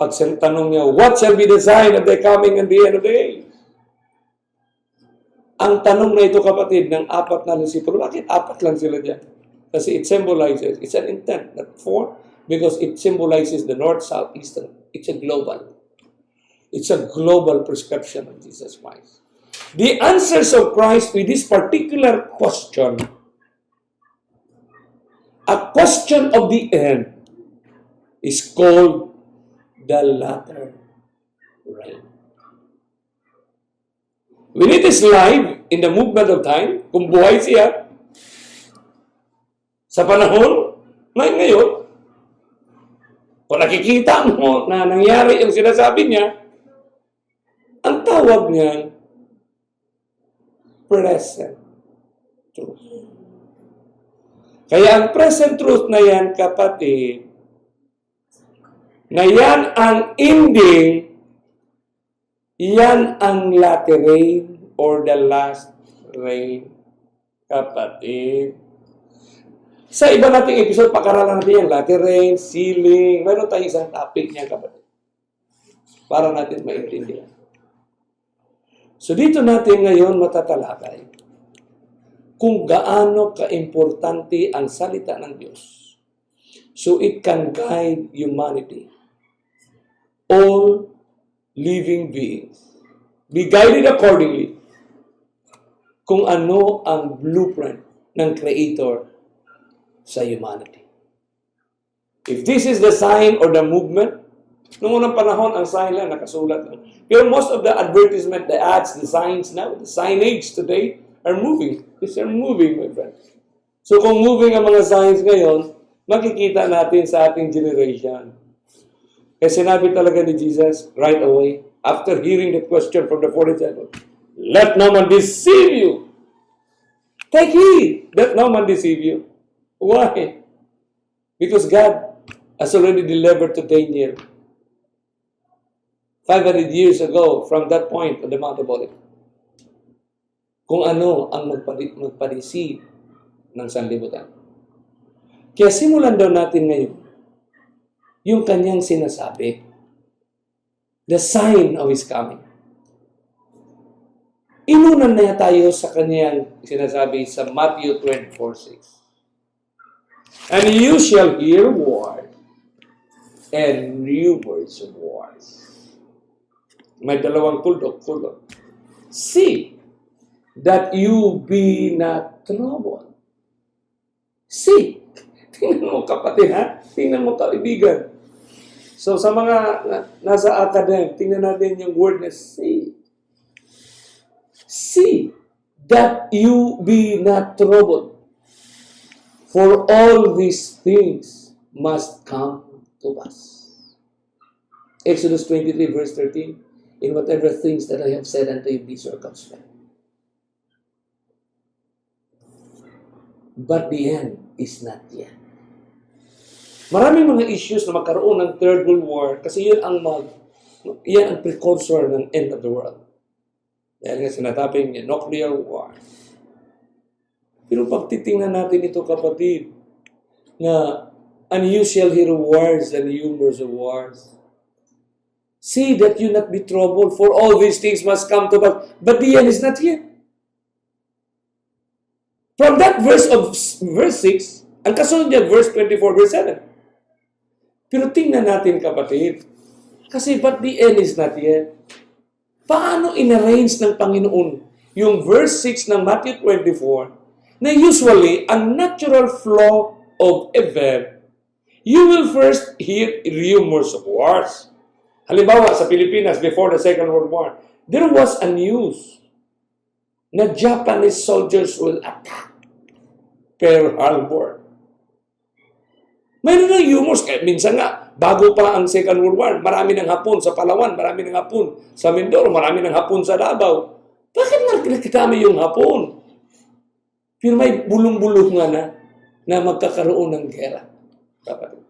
Pag tanong niya, what shall be the sign of the coming and the end of the age? Ang tanong na ito, kapatid, ng apat na disipulo, bakit apat lang sila dyan? Kasi it symbolizes, it's an intent, not four, because it symbolizes the north, south, east, and it's a global prescription of Jesus Christ. The answers of Christ with this particular question, a question of the end, is called the latter rain. When it is live in the movement of time, kung buhay siya, sa panahon na ngayon, kung nakikita mo na nangyari yung sinasabi niya, ang tawag niya, present truth. Kaya ang present truth na yan, kapatid, na yan ang ending, yan ang latter rain or the last rain, kapatid. Sa iba nating episode, pakaralan natin yan, latter rain, sealing, mayroon tayong isang topic niya, kapatid, para natin maintindihan. So dito natin ngayon matatalakay kung gaano kaimportante ang salita ng Diyos. So it can guide humanity. All living beings be guided accordingly kung ano ang blueprint ng Creator sa humanity. If this is the sign or the movement, noong unang panahon, ang sign lang, nakasulat lang. Pero most of the advertisement, the ads, the signs now, the signage today, are moving. These are moving, my friends. So kung moving ang mga signs ngayon, makikita natin sa ating generation. Kaya sinabi talaga ni Jesus right away, after hearing the question from the 40 disciples, let no man deceive you. Take heed, let no man deceive you. Why? Because God has already delivered to Daniel 500 years ago from that point on the Mount of Olives. Kung ano ang magpa-deceive ng sanlibutan. Kaya simulan daw natin ngayon yung kanyang sinasabi. The sign of His coming. Inunan na tayo sa kanyang sinasabi sa Matthew 24:6. And you shall hear wars and rumors of wars. May dalawang tuldok. See that you be not troubled. See. Tingnan mo, kapatid, ha? Tingnan mo, kaibigan. So, sa mga nasa academic, tingnan natin yung word na see. See that you be not troubled. For all these things must come to pass. Exodus 23, verse 13. In whatever things that I have said unto you, be circumspect. But the end is not yet. Maraming mga issues na magkaroon ng Third World War kasi yan ang precursor ng end of the world. Dahil nga sinataping niya, nuclear war. Pero pag titingnan natin ito, kapatid, na and you shall hear wars and rumors of wars. See that you not be troubled, for all these things must come to pass. But the end is not yet. From that verse 6, ang kasunod niya, verse 24, verse 7. Pero tingnan natin, kapatid, kasi but the end is not yet. Paano in-arrange ng Panginoon yung verse 6 ng Matthew 24 na usually, ang natural flow of event, you will first hear rumors of wars. Halimbawa, sa Pilipinas, before the Second World War, there was a news na Japanese soldiers will attack Pearl Harbor. Mayroon ng rumors, kaya minsan nga, bago pa ang Second World War, marami ng Hapon sa Palawan, marami ng Hapon sa Mindoro, marami ng Hapon sa Davao. Bakit nakikitami yung Hapon? Pero may bulong-bulong nga na magkakaroon ng gera. Kapatid.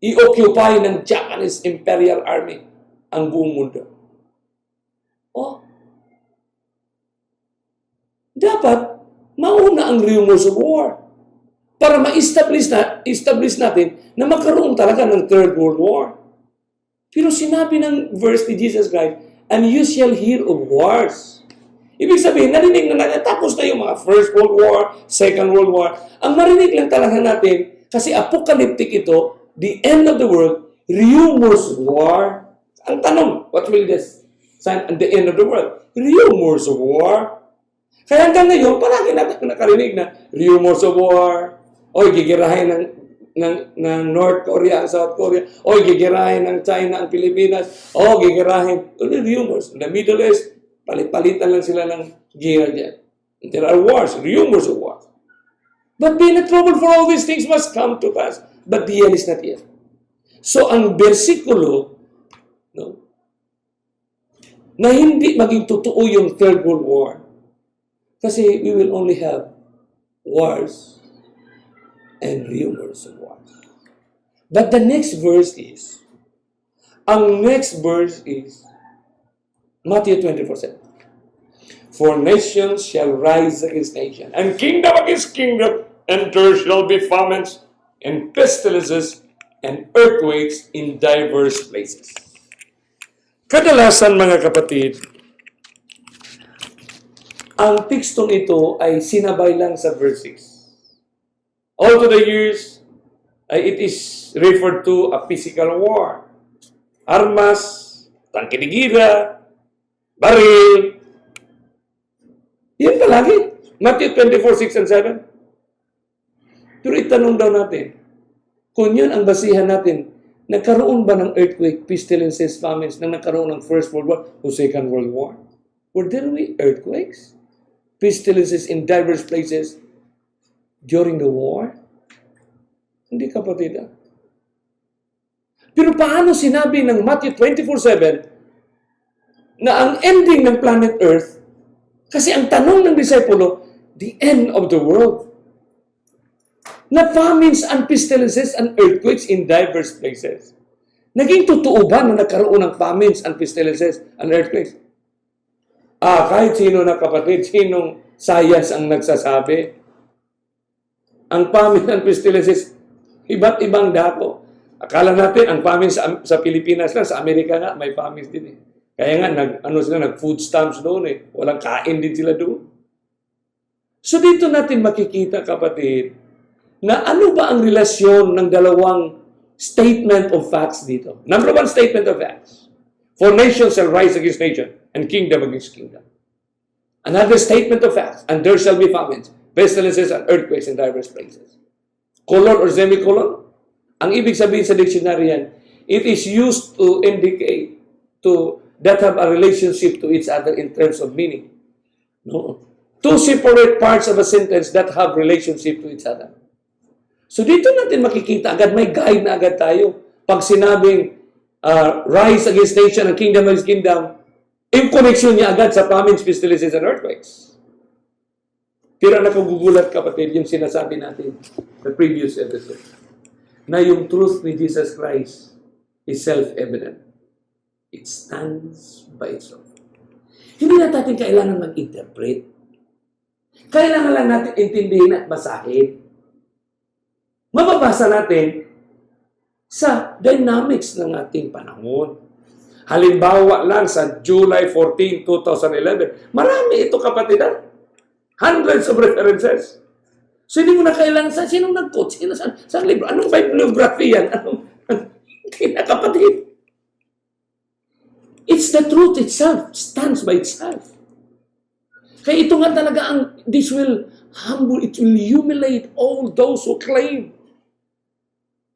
I-occupy ng Japanese Imperial Army ang buong mundo. Oh. Dapat mauna ang rumors of war para ma-establish natin na magkaroon talaga ng Third World War. Pero sinabi ng verse ni Jesus Christ, and you shall hear of wars. Ibig sabihin, narinig na natin, tapos na yung mga First World War, Second World War. Ang marinig lang talaga natin, kasi apocalyptic ito, the end of the world, rumors of war. Ang tanong, what will this sign at the end of the world? Rumors of war. Kaya hanggang ngayon, palagi natin nakarinig na rumors of war. Oy, gigirahin ng North Korea ang South Korea. Oy, gigirahin ng China ang Pilipinas. Oh, gigirahin. Only rumors. In the Middle East, palit-palitan lang sila ng gira dyan. There are wars, rumors of wars. But be in trouble for all these things must come to pass. But the end is not yet. So, ang bersikulo, no, na hindi maging totoo yung Third World War, kasi we will only have wars and rumors of wars. But the next verse is, Matthew 24:7. For nations shall rise against nation, and kingdom against kingdom, and there shall be famines, and pestilences, and earthquakes in diverse places. Kadalasan, mga kapatid, ang tekstong ito ay sinabay lang sa verse 6. All to the years, it is referred to a physical war. Armas, tangke de guerra, baril. Yan palagi. Matthew 24:6 and 7. Pero itanong daw natin, kung yun ang basihan natin, nagkaroon ba ng earthquake, pestilences, famines, nang nagkaroon ng First World War o Second World War? Were there really earthquakes, pestilences in diverse places during the war? Hindi, kapatid. Pero paano sinabi ng Matthew 24:7 na ang ending ng planet Earth, kasi ang tanong ng disipulo, the end of the world, na famines and pestilences and earthquakes in diverse places. Naging totoo ba na nagkaroon ng famines and pestilences and earthquakes? Kahit sino na kapatid, sinong science ang nagsasabi, ang famines and pestilences, iba't ibang dako. Akala natin, ang famines sa Pilipinas lang, sa Amerika nga, may famines din eh. Kaya nga, nag-food stamps doon eh. Walang kain din sila doon. So dito natin makikita, kapatid, na ano ba ang relasyon ng dalawang statement of facts dito? Number one statement of facts. For nation shall rise against nation, and kingdom against kingdom. Another statement of facts, and there shall be famines, pestilences, and earthquakes in diverse places. Colon or semicolon? Ang ibig sabihin sa dictionary yan, it is used to indicate that have a relationship to each other in terms of meaning. No? Two separate parts of a sentence that have relationship to each other. So dito natin makikita agad, may guide na agad tayo. Pag sinabing rise against nation and kingdom against kingdom, yung connection niya agad sa famines, pestilences, and earthquakes. Pero nakagugulat, kapatid, yung sinasabi natin the previous episode, na yung truth ni Jesus Christ is self-evident. It stands by itself. Hindi na natin kailangan mag-interpret. Kailangan lang natin intindihin at basahin. Mababasa natin sa dynamics ng ating panahon. Halimbawa lang sa July 14, 2011. Marami ito, kapatid. Hundreds of references. So hindi mo na kailangan sa sinong nag-quote, sa libro. Anong bibliography yan? Hindi na, kapatid. It's the truth itself. Stands by itself. Kaya ito nga talaga this will humble, it will humiliate all those who claim.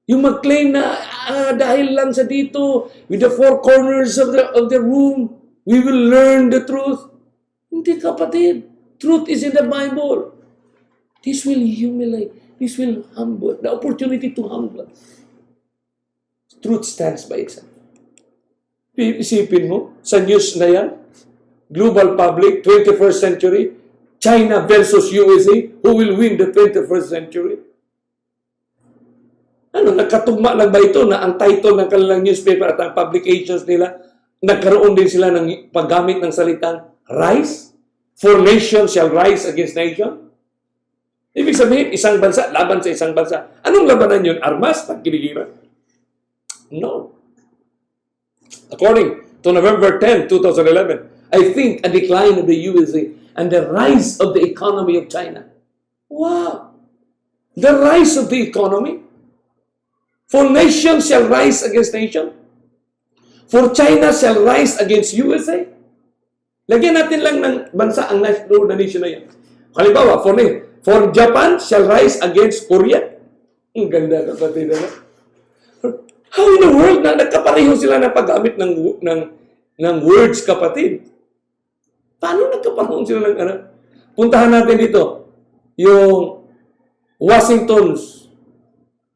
Yung mag-claim na dahil lang sa dito, with the four corners of the room, we will learn the truth. Hindi, kapatid. Truth is in the Bible. This will humiliate. This will humble. The opportunity to humble. Truth stands by itself. Isipin mo, sa news na yan, global public, 21st century, China versus USA, who will win the 21st century? Nagkatugma lang ba ito na ang title ng kanilang newspaper at ang publications nila, nagkaroon din sila ng paggamit ng salitang rise? For nation shall rise against nation? Ibig sabihin, isang bansa, laban sa isang bansa. Anong labanan yun? Armas? Pagkiligiran? No. According to November 10, 2011, I think a decline of the USA and the rise of the economy of China. Wow! The rise of the economy. For nation shall rise against nation. For China shall rise against USA. Lagyan natin lang ng bansa ang na nation na yan. Halimbawa, for Japan shall rise against Korea. Ang ganda, kapatid. How in the world na nagkapareho sila ng paggamit ng words, kapatid? Paano nagkapareho sila ng ano? Puntahan natin dito, yung Washington's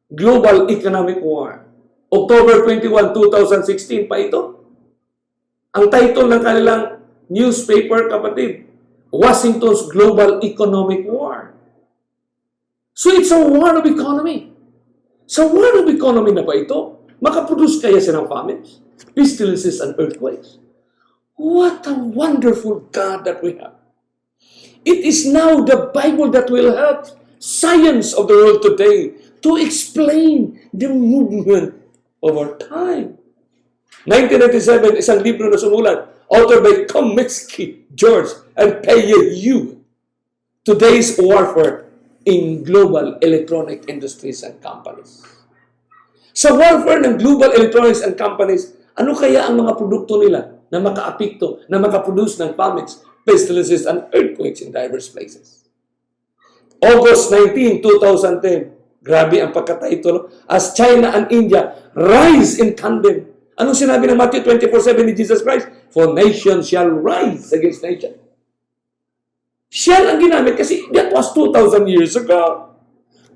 Global Economic War. October 21, 2016 pa ito. Ang title ng kanilang newspaper, kapatid, Washington's Global Economic War. So it's a war of economy. Sa war of economy na ba ito? Makaproduce kaya siya ng famines, pestilences, and earthquakes? What a wonderful God that we have. It is now the Bible that will help science of the world today to explain the movement of our time. 1997, isang libro na sumulat, authored by Komitsky, George, and Peyeyu, Today's Warfare in Global Electronic Industries and Companies. Sa warfare ng global electronics and companies, ano kaya ang mga produkto nila na makaapekto, na makaproduce ng famines, pestilences, and earthquakes in diverse places? August 19, 2010, grabe ang pagkatitle, as China and India rise in tandem. Anong sinabi ng Matthew 24:7 ni Jesus Christ? For nation shall rise against nation. Shall ang ginamit kasi that was 2,000 years ago.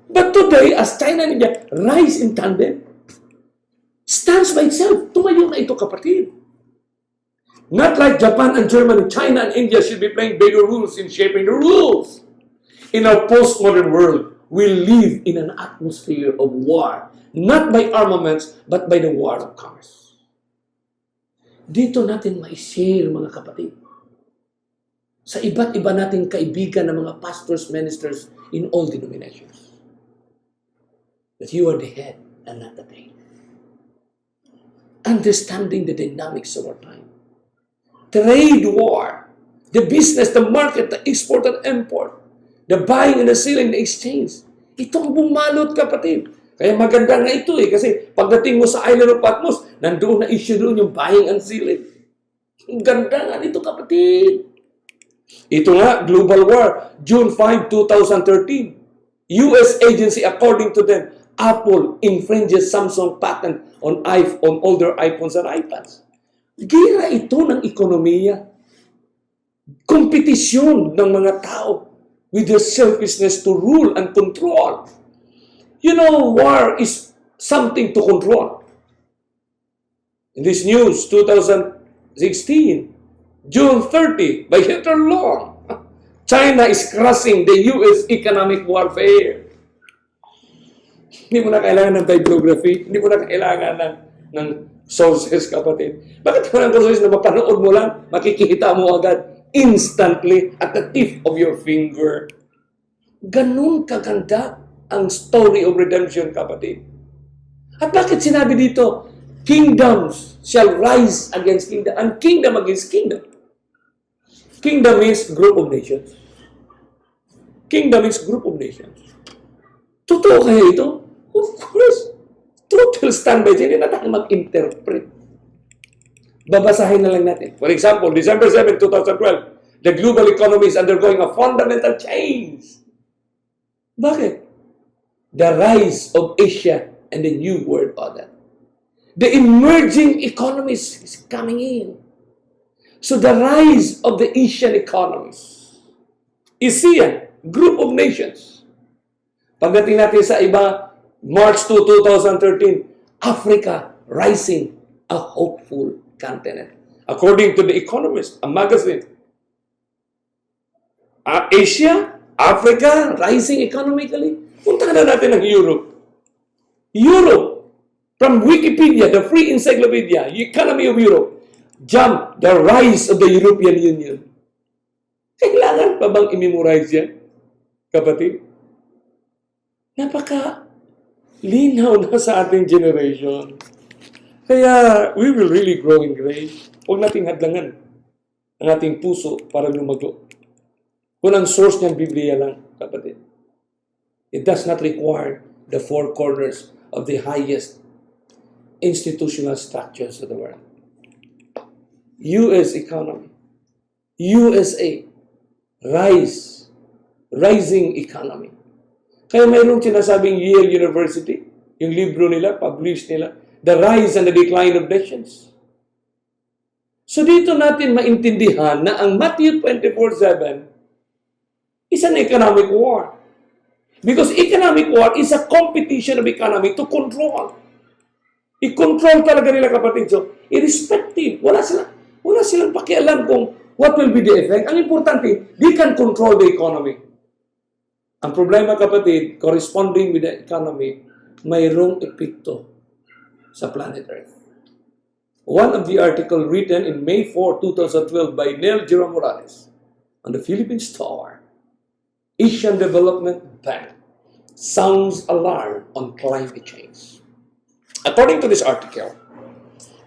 But today, as China and India rise in tandem, stands by itself. Tumayo na ito, kapatid. Not like Japan and Germany, China and India should be playing bigger roles in shaping the rules. In our postmodern world, we live in an atmosphere of war, not by armaments, but by the war of commerce. Dito natin ma-share, mga kapatid, sa iba't iba nating kaibigan ng mga pastors, ministers in all denominations, that you are the head and not the tail. Understanding the dynamics of our time. Trade war, the business, the market, the export and import, the buying and the selling, the exchange. Ito ang bumalot, kapatid. Kaya maganda nga ito kasi pagdating mo sa island of Patmos, nandoon na issue doon yung buying and selling. Ang ganda nga nito, kapatid. Ito nga, global war, June 5, 2013. US agency, according to them, Apple infringes Samsung patent on older iPhones and iPads. Gira ito ng ekonomiya. Kompetisyon ng mga tao with their selfishness to rule and control. You know, war is something to control. In this news, 2016, June 30, by Hitler law, China is crushing the US economic warfare. Hindi mo na kailangan ng bibliography, hindi mo na kailangan ng sources, kapatid. Bakit walang sources na mapanood mo lang, makikita mo agad, instantly, at the tip of your finger. Ganun kaganda ang story of redemption, kapatid. At bakit sinabi dito, kingdoms shall rise against kingdom, and kingdom against kingdom. Kingdom is group of nations. Kingdom is group of nations. Totoo kaya ito? Of course. Truth will stand by. Hindi na tayo mag-interpret. Babasahin na lang natin. For example, December 7, 2012, the global economy is undergoing a fundamental change. Bakit? The rise of Asia and the New World Order. The emerging economies is coming in. So the rise of the Asian economies. ASEAN, group of nations. Pagdating natin sa iba, March 2, 2013, Africa rising, a hopeful continent. According to The Economist, a magazine. Asia, Africa, rising economically. Punta na natin ng Europe. Europe, from Wikipedia, the free encyclopedia, the economy of Europe, jump the rise of the European Union. Kailangan pa bang i-memorize yan, kapatid? Napaka linaw na sa ating generation. Kaya we will really grow in grace. Huwag nating hadlangan ang ating puso para lumago. Kung ang source niyan, Biblia lang, kapatid. It does not require the four corners of the highest institutional structures of the world. US economy, USA, rising economy. Kaya mayroong sinasabing Yale University, yung libro nila, published nila, The Rise and the Decline of Nations. So dito natin maintindihan na ang Matthew 24:7 is an economic war. Because economic war is a competition of economy to control. I-control talaga nila, kapatid. So, irrespective, wala silang pakialam kung what will be the effect. Ang importante, they can control the economy. Ang problema, kapatid, corresponding with the economy, mayroong epekto sa planet Earth. One of the article written in May 4, 2012 by Neil Jerome Morales on the Philippine Star, Asian Development Bank sounds alarm on climate change. According to this article,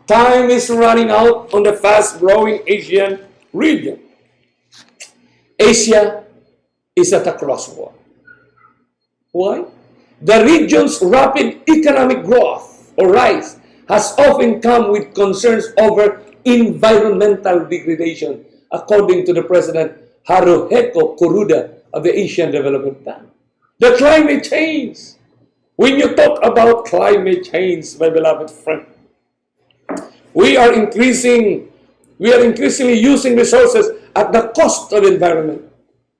time is running out on the fast-growing Asian region. Asia is at a crossroad. Why? The region's rapid economic growth or rise has often come with concerns over environmental degradation, according to the President Haruhiko Kuruda of the Asian Development Bank. The climate change. When you talk about climate change, my beloved friend, we are increasingly using resources at the cost of environment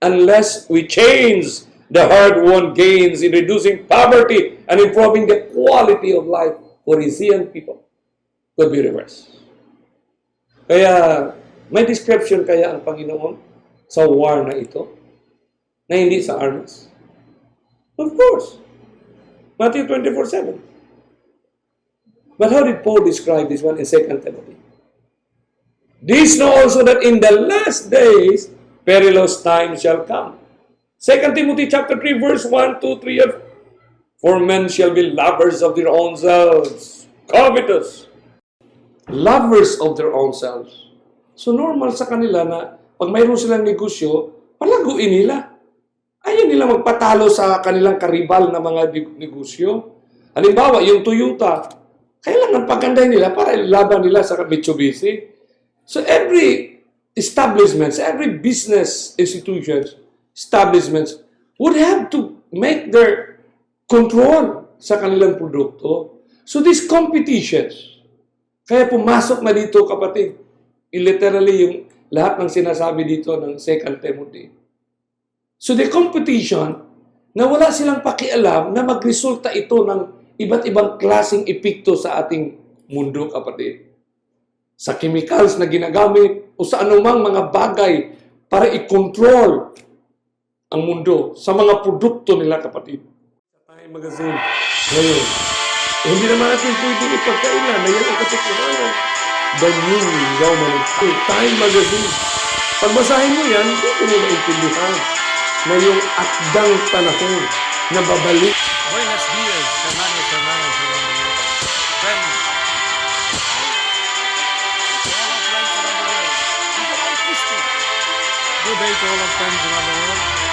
unless we change the hard-won gains in reducing poverty and improving the quality of life for ASEAN people could be reversed. Kaya may description kaya ang Panginoon sa war na ito na hindi sa armas? Of course. Matthew 24:7. But how did Paul describe this one in 2 Timothy? These know also that in the last days, perilous times shall come. 2 Timothy chapter 3, verse 1, 2, 3, and 4. For men shall be lovers of their own selves, covetous, lovers of their own selves. So normal sa kanila na pag mayroon silang negosyo, palaguin nila. Ayaw nila magpatalo sa kanilang karibal na mga negosyo. Halimbawa, yung Toyota, kailangan pagandahin nila para ilaban nila sa Mitsubishi. So every establishments, every business institutions, establishments would have to make their control sa kanilang produkto. So these competitions, kaya pumasok na dito, kapatid, literally yung lahat ng sinasabi dito ng 2 Timothy. So the competition, na wala silang pakialam na magresulta ito ng iba't ibang klaseng epekto sa ating mundo, kapatid. Sa chemicals na ginagamit o sa anumang mga bagay para i-control ang mundo sa mga produkto nila, kapatid. Time magazine ngayon, hindi naman natin pwedeng ipagkailan na yan ang katotohanan. The New Roman Time magazine. Pagbasahin mo yan, hindi ko nila intindihan na yung akdang panahon na babalik. Buenos dias, hermanos around the world. Friends, all our friends around the world. Even all Christians. Good day to all our friends around the world.